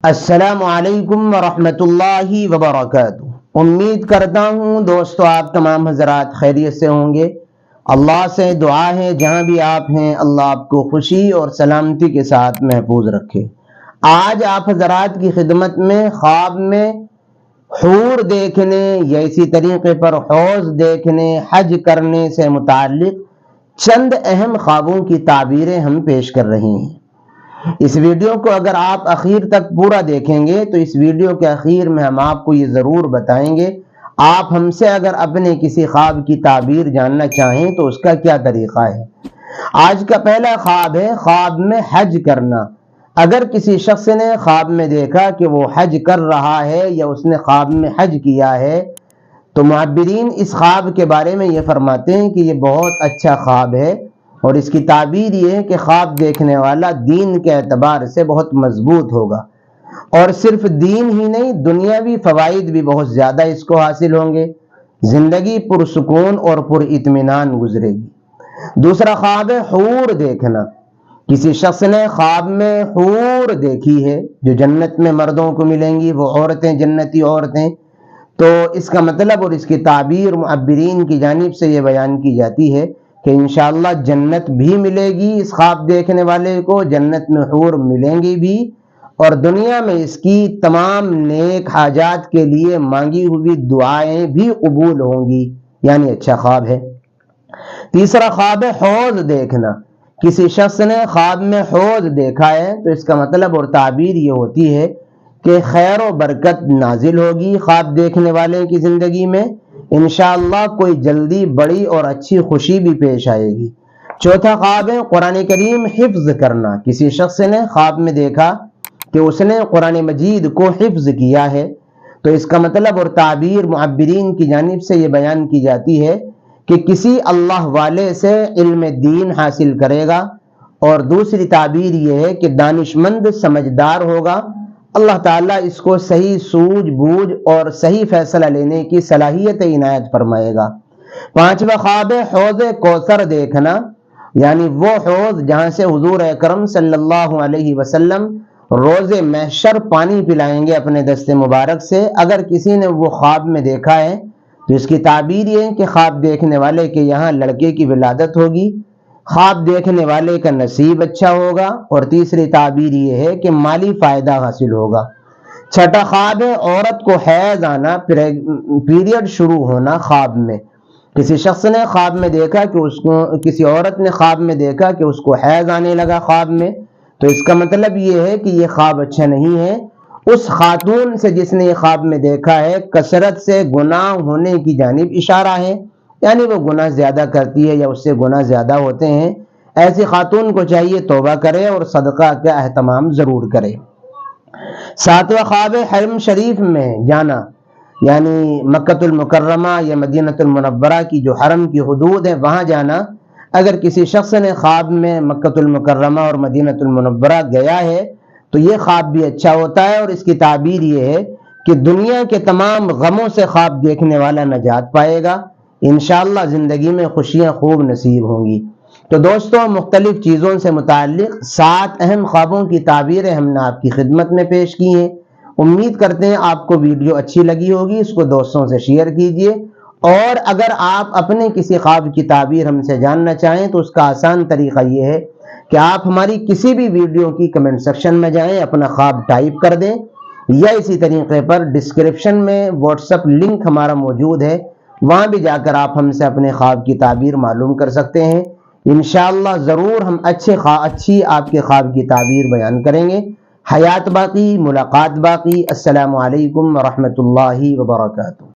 السلام علیکم ورحمۃ اللہ وبرکاتہ۔ امید کرتا ہوں دوستو آپ تمام حضرات خیریت سے ہوں گے۔ اللہ سے دعا ہے جہاں بھی آپ ہیں اللہ آپ کو خوشی اور سلامتی کے ساتھ محفوظ رکھے۔ آج آپ حضرات کی خدمت میں خواب میں حور دیکھنے یا اسی طریقے پر حوض دیکھنے، حج کرنے سے متعلق چند اہم خوابوں کی تعبیریں ہم پیش کر رہے ہیں۔ اس ویڈیو کو اگر آپ اخیر تک پورا دیکھیں گے تو اس ویڈیو کے اخیر میں ہم آپ کو یہ ضرور بتائیں گے آپ ہم سے اگر اپنے کسی خواب کی تعبیر جاننا چاہیں تو اس کا کیا طریقہ ہے۔ آج کا پہلا خواب ہے خواب میں حج کرنا۔ اگر کسی شخص نے خواب میں دیکھا کہ وہ حج کر رہا ہے یا اس نے خواب میں حج کیا ہے تو معبرین اس خواب کے بارے میں یہ فرماتے ہیں کہ یہ بہت اچھا خواب ہے اور اس کی تعبیر یہ ہے کہ خواب دیکھنے والا دین کے اعتبار سے بہت مضبوط ہوگا، اور صرف دین ہی نہیں دنیاوی فوائد بھی بہت زیادہ اس کو حاصل ہوں گے، زندگی پرسکون اور پر اطمینان گزرے گی۔ دوسرا خواب ہے حور دیکھنا۔ کسی شخص نے خواب میں حور دیکھی ہے جو جنت میں مردوں کو ملیں گی، وہ عورتیں جنتی عورتیں، تو اس کا مطلب اور اس کی تعبیر معبرین کی جانب سے یہ بیان کی جاتی ہے کہ انشاءاللہ جنت بھی ملے گی اس خواب دیکھنے والے کو، جنت میں حور ملیں گی بھی، اور دنیا میں اس کی تمام نیک حاجات کے لیے مانگی ہوئی دعائیں بھی قبول ہوں گی، یعنی اچھا خواب ہے۔ تیسرا خواب ہے حوض دیکھنا۔ کسی شخص نے خواب میں حوض دیکھا ہے تو اس کا مطلب اور تعبیر یہ ہوتی ہے کہ خیر و برکت نازل ہوگی خواب دیکھنے والے کی زندگی میں، انشاءاللہ کوئی جلدی بڑی اور اچھی خوشی بھی پیش آئے گی۔ چوتھا خواب ہے قرآن کریم حفظ کرنا۔ کسی شخص نے خواب میں دیکھا کہ اس نے قرآن مجید کو حفظ کیا ہے تو اس کا مطلب اور تعبیر معبرین کی جانب سے یہ بیان کی جاتی ہے کہ کسی اللہ والے سے علم دین حاصل کرے گا، اور دوسری تعبیر یہ ہے کہ دانش مند سمجھدار ہوگا، اللہ تعالیٰ اس کو صحیح سوجھ بوجھ اور صحیح فیصلہ لینے کی صلاحیت عنایت فرمائے گا۔ پانچواں خواب ہے حوض کوثر دیکھنا، یعنی وہ حوض جہاں سے حضور اکرم صلی اللہ علیہ وسلم روز محشر پانی پلائیں گے اپنے دست مبارک سے۔ اگر کسی نے وہ خواب میں دیکھا ہے تو اس کی تعبیر یہ ہے کہ خواب دیکھنے والے کے یہاں لڑکے کی ولادت ہوگی، خواب دیکھنے والے کا نصیب اچھا ہوگا، اور تیسری تعبیر یہ ہے کہ مالی فائدہ حاصل ہوگا۔ چھٹا خواب ہے عورت کو حیض آنا، پیریڈ شروع ہونا خواب میں۔ کسی شخص نے خواب میں دیکھا کہ کسی عورت نے خواب میں دیکھا کہ اس کو حیض آنے لگا خواب میں، تو اس کا مطلب یہ ہے کہ یہ خواب اچھا نہیں ہے۔ اس خاتون سے جس نے یہ خواب میں دیکھا ہے کثرت سے گناہ ہونے کی جانب اشارہ ہے، یعنی وہ گناہ زیادہ کرتی ہے یا اس سے گناہ زیادہ ہوتے ہیں۔ ایسی خاتون کو چاہیے توبہ کرے اور صدقہ کا اہتمام ضرور کرے۔ ساتواں خواب ہے حرم شریف میں جانا، یعنی مکۃ المکرمہ یا مدینہ المنورہ کی جو حرم کی حدود ہے وہاں جانا۔ اگر کسی شخص نے خواب میں مکۃ المکرمہ اور مدینہ المنورہ گیا ہے تو یہ خواب بھی اچھا ہوتا ہے، اور اس کی تعبیر یہ ہے کہ دنیا کے تمام غموں سے خواب دیکھنے والا نجات پائے گا، انشاءاللہ زندگی میں خوشیاں خوب نصیب ہوں گی۔ تو دوستوں مختلف چیزوں سے متعلق 7 اہم خوابوں کی تعبیریں ہم نے آپ کی خدمت میں پیش کی ہیں۔ امید کرتے ہیں آپ کو ویڈیو اچھی لگی ہوگی، اس کو دوستوں سے شیئر کیجئے، اور اگر آپ اپنے کسی خواب کی تعبیر ہم سے جاننا چاہیں تو اس کا آسان طریقہ یہ ہے کہ آپ ہماری کسی بھی ویڈیو کی کمنٹ سیکشن میں جائیں، اپنا خواب ٹائپ کر دیں، یا اسی طریقے پر ڈسکرپشن میں واٹس ایپ لنک ہمارا موجود ہے، وہاں بھی جا کر آپ ہم سے اپنے خواب کی تعبیر معلوم کر سکتے ہیں۔ انشاءاللہ ضرور ہم اچھی آپ کے خواب کی تعبیر بیان کریں گے۔ حیات باقی، ملاقات باقی۔ السلام علیکم ورحمۃ اللہ وبرکاتہ۔